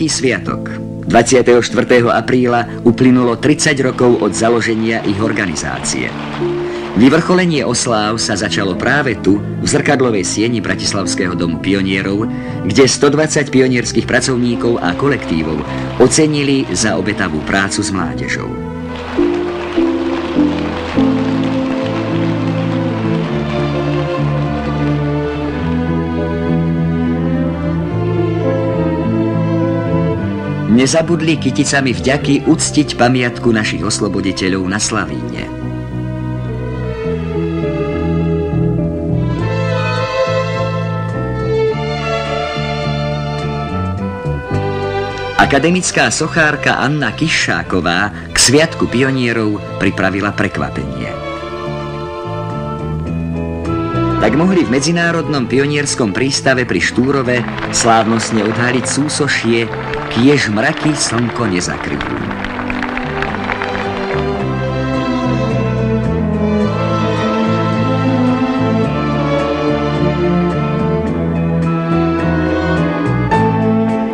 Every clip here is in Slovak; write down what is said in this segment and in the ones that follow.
Sviatok. 24. apríla uplynulo 30 rokov od založenia ich organizácie. Vyvrcholenie osláv sa začalo práve tu, v zrkadlovej sieni Bratislavského domu pionierov, kde 120 pionierských pracovníkov a kolektívov ocenili za obetavú prácu s mládežou. Nezabudli kyticami vďaky uctiť pamiatku našich osloboditeľov na Slavíne. Akademická sochárka Anna Kiššáková k Sviatku pionierov pripravila prekvapenie. Tak mohli v Medzinárodnom pionierskom prístave pri Štúrove slávnostne odháliť súsošie Kiež mraky slnko nezakryjú.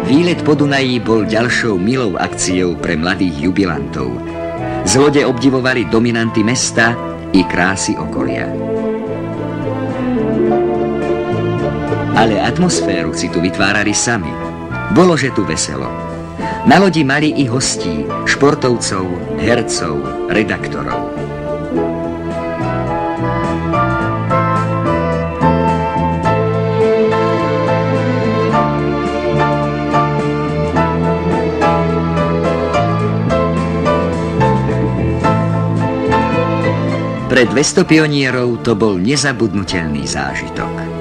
Výlet po Dunaji bol ďalšou milou akciou pre mladých jubilantov. Z lode obdivovali dominanty mesta i krásy okolia. Ale atmosféru si tu vytvárali sami. Bolože tu veselo. Na lodi mali i hostí, športovcov, hercov, redaktorov. Pre 200 pionierov to bol nezabudnutelný zážitok.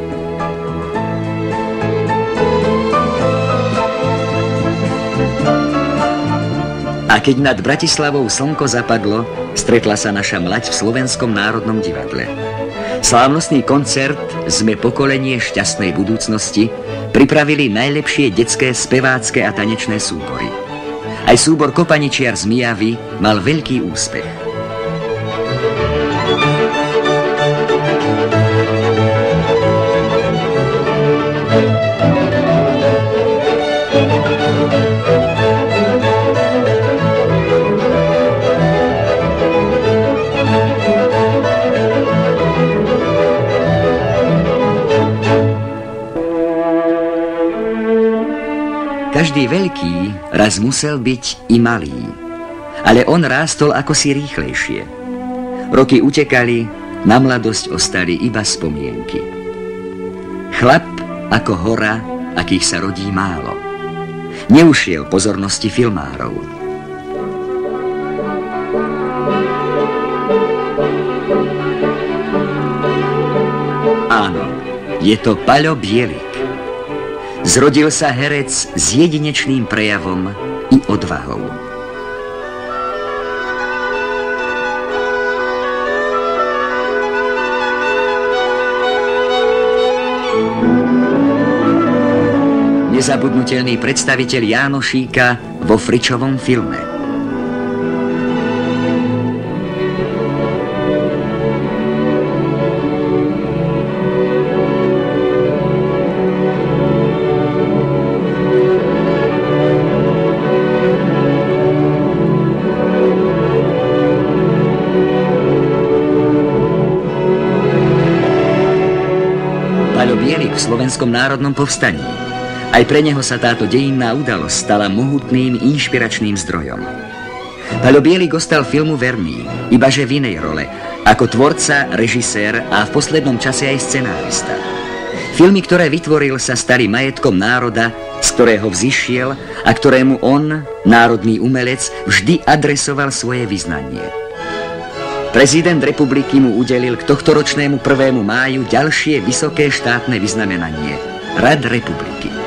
A keď nad Bratislavou slnko zapadlo, stretla sa naša mlaď v Slovenskom národnom divadle. Slávnostný koncert Sme pokolenie šťastnej budúcnosti pripravili najlepšie detské spevácké a tanečné súbory. Aj súbor Kopaničiar z Mijavy mal veľký úspech. Každý veľký raz musel byť i malý, ale on rástol akosi rýchlejšie. Roky utekali, na mladosť ostali iba spomienky. Chlap ako hora, akých sa rodí málo. Neušiel pozornosti filmárov. Áno, je to Paľo Bielik. Zrodil sa herec s jedinečným prejavom i odvahou. Nezabudnutelný predstaviteľ Jánošíka vo Fričovom filme. V Slovenskom národnom povstaní. Aj pre neho sa táto dejinná udalosť stala mohutným inšpiračným zdrojom. Paľo Bielik ostal filmu verný, ibaže v inej role, ako tvorca, režisér a v poslednom čase aj scenárista. Filmy, ktoré vytvoril, sa stali majetkom národa, z ktorého vzišiel a ktorému on, národný umelec, vždy adresoval svoje vyznanie. Prezident republiky mu udelil k tohtoročnému 1. máju ďalšie vysoké štátne vyznamenanie – Rad republiky.